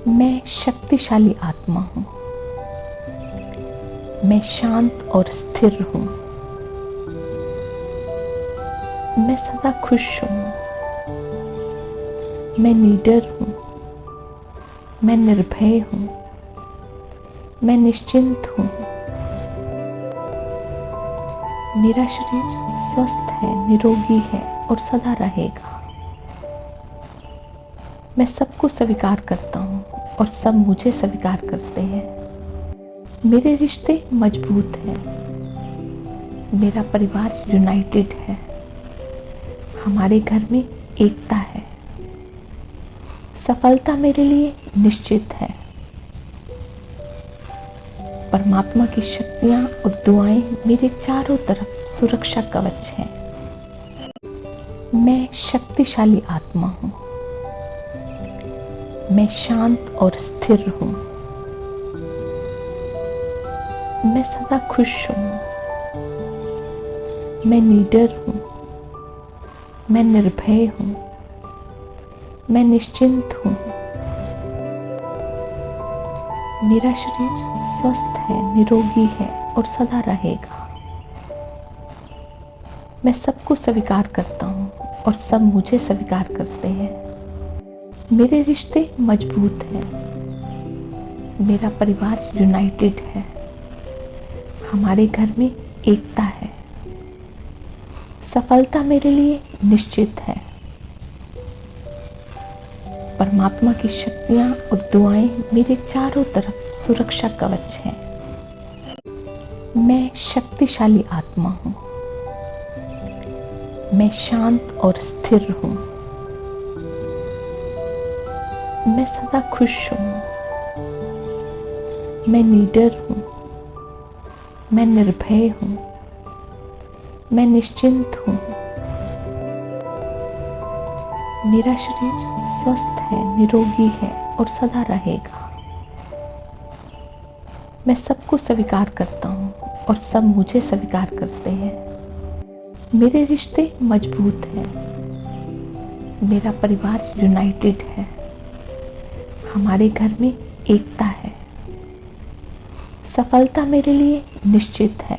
मैं शक्तिशाली आत्मा हूँ। मैं शांत और स्थिर हूँ। मैं सदा खुश हूँ। मैं निडर हूँ। मैं निर्भय हूँ। मैं निश्चिंत हूँ। मेरा शरीर स्वस्थ है, निरोगी है और सदा रहेगा। मैं सबको स्वीकार करता हूँ और सब मुझे स्वीकार करते हैं। मेरे रिश्ते मजबूत हैं। मेरा परिवार यूनाइटेड है। हमारे घर में एकता है। सफलता मेरे लिए निश्चित है। परमात्मा की शक्तियाँ और दुआएं मेरे चारों तरफ सुरक्षा कवच हैं। मैं शक्तिशाली आत्मा हूँ। मैं शांत और स्थिर हूँ। मैं सदा खुश हूँ। मैं निडर हूँ। मैं निर्भय हूँ। मैं निश्चिंत हूँ। मेरा शरीर स्वस्थ है, निरोगी है और सदा रहेगा। मैं सबको स्वीकार करता हूँ और सब मुझे स्वीकार करते हैं। मेरे रिश्ते मजबूत हैं। मेरा परिवार यूनाइटेड है। हमारे घर में एकता है। सफलता मेरे लिए निश्चित है। परमात्मा की शक्तियाँ और दुआएं मेरे चारों तरफ सुरक्षा कवच हैं। मैं शक्तिशाली आत्मा हूँ। मैं शांत और स्थिर हूँ। मैं सदा खुश हूँ। मैं निडर हूँ। मैं निर्भय हूँ। मैं निश्चिंत हूँ। मेरा शरीर स्वस्थ है, निरोगी है और सदा रहेगा। मैं सबको स्वीकार करता हूँ और सब मुझे स्वीकार करते हैं। मेरे रिश्ते मजबूत हैं। मेरा परिवार यूनाइटेड है। हमारे घर में एकता है। सफलता मेरे लिए निश्चित है।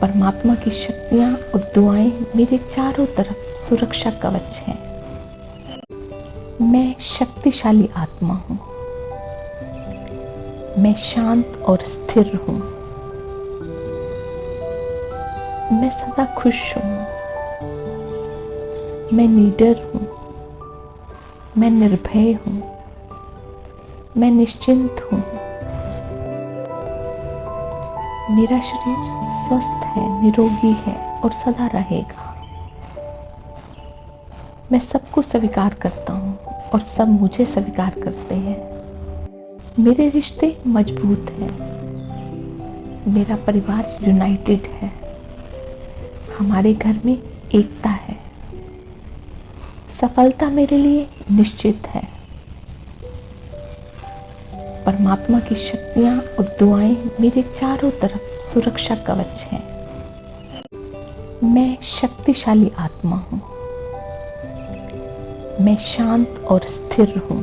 परमात्मा की शक्तियाँ और दुआएं मेरे चारों तरफ सुरक्षा कवच हैं। मैं शक्तिशाली आत्मा हूँ। मैं शांत और स्थिर हूँ। मैं सदा खुश हूँ। मैं निडर हूँ। मैं निर्भय हूँ। मैं निश्चिंत हूँ। मेरा शरीर स्वस्थ है, निरोगी है और सदा रहेगा। मैं सबको स्वीकार करता हूँ और सब मुझे स्वीकार करते हैं। मेरे रिश्ते मजबूत हैं। मेरा परिवार यूनाइटेड है। हमारे घर में एकता है। सफलता मेरे लिए निश्चित है। परमात्मा की शक्तियाँ और दुआएं मेरे चारों तरफ सुरक्षा कवच हैं। मैं शक्तिशाली आत्मा हूँ। मैं शांत और स्थिर हूँ।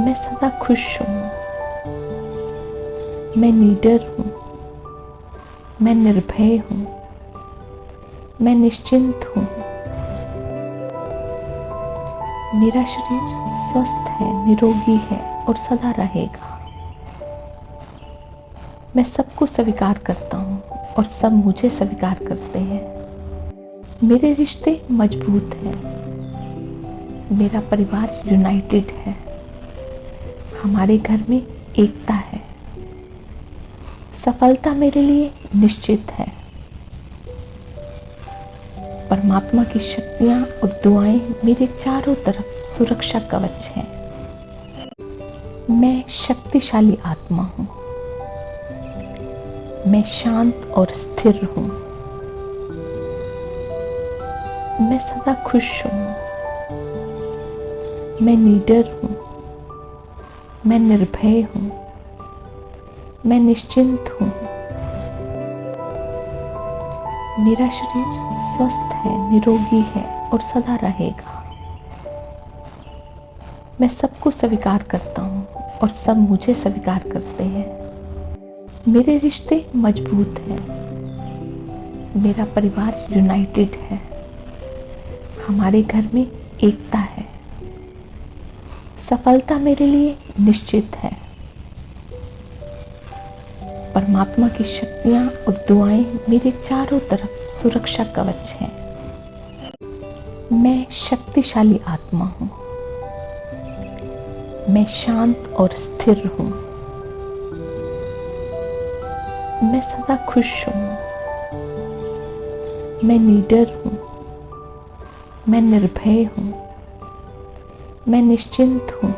मैं सदा खुश हूँ। मैं निडर हूँ। मैं निर्भय हूँ। मैं निश्चिंत हूँ। मेरा शरीर स्वस्थ है, निरोगी है और सदा रहेगा। मैं सबको स्वीकार करता हूँ और सब मुझे स्वीकार करते हैं। मेरे रिश्ते मजबूत हैं। मेरा परिवार यूनाइटेड है। हमारे घर में एकता है। सफलता मेरे लिए निश्चित है। परमात्मा की शक्तियाँ और दुआएं मेरे चारों तरफ सुरक्षा कवच हैं। मैं शक्तिशाली आत्मा हूँ। मैं शांत और स्थिर हूँ। मैं सदा खुश हूँ। मैं निडर हूँ। मैं निर्भय हूँ। मैं निश्चिंत हूँ। मेरा शरीर स्वस्थ है, निरोगी है और सदा रहेगा। मैं सबको स्वीकार करता हूँ और सब मुझे स्वीकार करते हैं। मेरे रिश्ते मजबूत हैं। मेरा परिवार यूनाइटेड है। हमारे घर में एकता है। सफलता मेरे लिए निश्चित है। परमात्मा की शक्तियाँ और दुआएं मेरे चारों तरफ सुरक्षा कवच हैं। मैं शक्तिशाली आत्मा हूँ। मैं शांत और स्थिर हूँ। मैं सदा खुश हूँ। मैं निडर हूँ। मैं निर्भय हूँ। मैं निश्चिंत हूँ।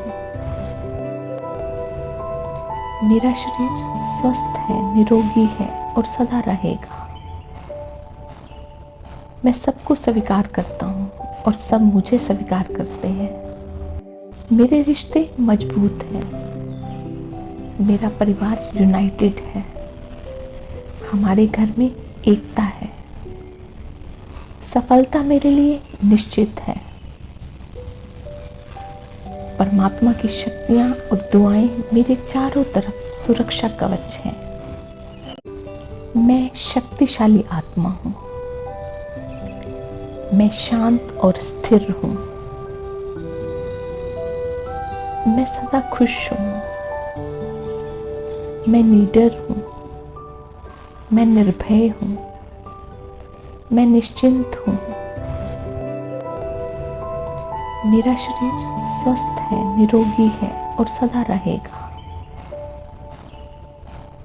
मेरा शरीर स्वस्थ है, निरोगी है और सदा रहेगा। मैं सबको स्वीकार करता हूँ और सब मुझे स्वीकार करते हैं। मेरे रिश्ते मजबूत हैं। मेरा परिवार यूनाइटेड है। हमारे घर में एकता है। सफलता मेरे लिए निश्चित है। परमात्मा की शक्तियाँ और दुआएं मेरे चारों तरफ सुरक्षा कवच हैं। मैं शक्तिशाली आत्मा हूँ। मैं शांत और स्थिर हूँ। मैं सदा खुश हूँ। मैं निडर हूँ। मैं निर्भय हूँ। मैं निश्चिंत हूँ। मेरा शरीर स्वस्थ है, निरोगी है और सदा रहेगा।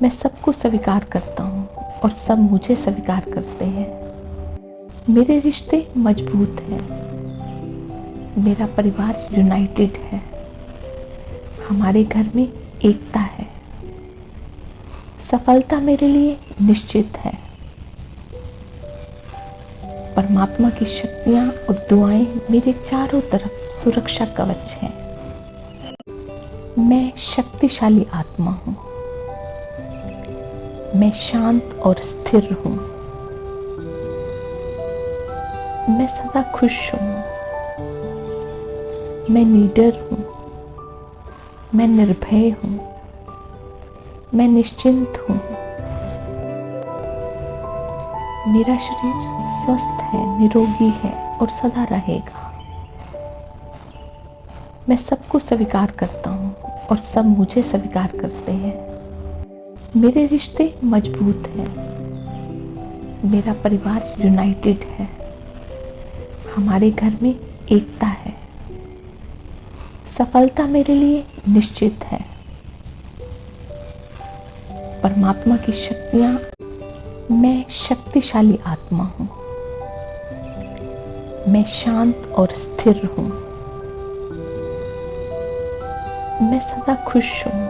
मैं सबको स्वीकार करता हूँ और सब मुझे स्वीकार करते हैं। मेरे रिश्ते मजबूत हैं। मेरा परिवार यूनाइटेड है। हमारे घर में एकता है। सफलता मेरे लिए निश्चित है। परमात्मा की शक्तियाँ और दुआएं मेरे चारों तरफ सुरक्षा कवच हैं। मैं शक्तिशाली आत्मा हूँ। मैं शांत और स्थिर हूँ। मैं सदा खुश हूँ। मैं निडर हूँ। मैं निर्भय हूँ। मैं निश्चिंत हूँ। मेरा शरीर स्वस्थ है, निरोगी है और सदा रहेगा। मैं सबको स्वीकार करता हूँ और सब मुझे स्वीकार करते हैं। मेरे रिश्ते मजबूत हैं। मेरा परिवार यूनाइटेड है। हमारे घर में एकता है। सफलता मेरे लिए निश्चित है। परमात्मा की शक्तियाँ। मैं शक्तिशाली आत्मा हूँ। मैं शांत और स्थिर हूँ। मैं सदा खुश हूँ।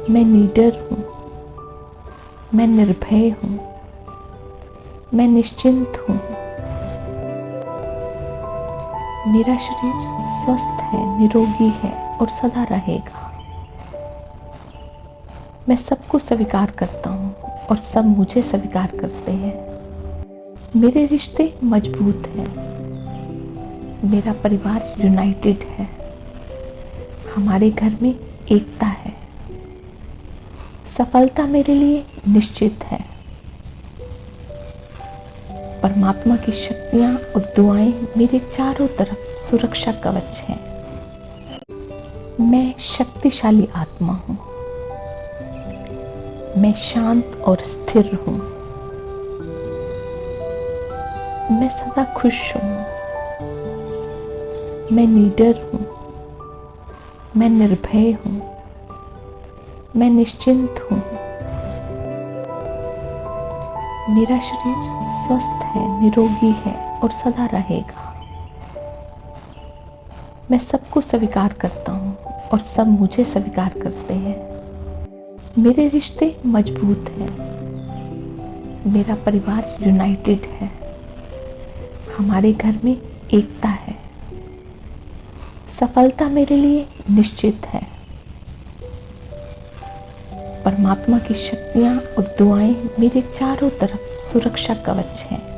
मैं निडर हूँ। मैं निर्भय हूँ। मैं निश्चिंत हूँ। मेरा शरीर स्वस्थ है, निरोगी है और सदा रहेगा। मैं सबको स्वीकार करता हूँ और सब मुझे स्वीकार करते हैं। मेरे रिश्ते मजबूत हैं। मेरा परिवार यूनाइटेड है। हमारे घर में एकता है। सफलता मेरे लिए निश्चित है। परमात्मा की शक्तियाँ और दुआएं मेरे चारों तरफ सुरक्षा कवच हैं। मैं शक्तिशाली आत्मा हूँ। मैं शांत और स्थिर हूँ। मैं सदा खुश हूँ। मैं निडर हूँ। मैं निर्भय हूँ। मैं निश्चिंत हूँ। मेरा शरीर स्वस्थ है, निरोगी है और सदा रहेगा। मैं सबको स्वीकार करता हूँ और सब मुझे स्वीकार करते हैं। मेरे रिश्ते मजबूत हैं। मेरा परिवार यूनाइटेड है। हमारे घर में एकता है। सफलता मेरे लिए निश्चित है। परमात्मा की शक्तियाँ और दुआएं मेरे चारों तरफ सुरक्षा कवच हैं।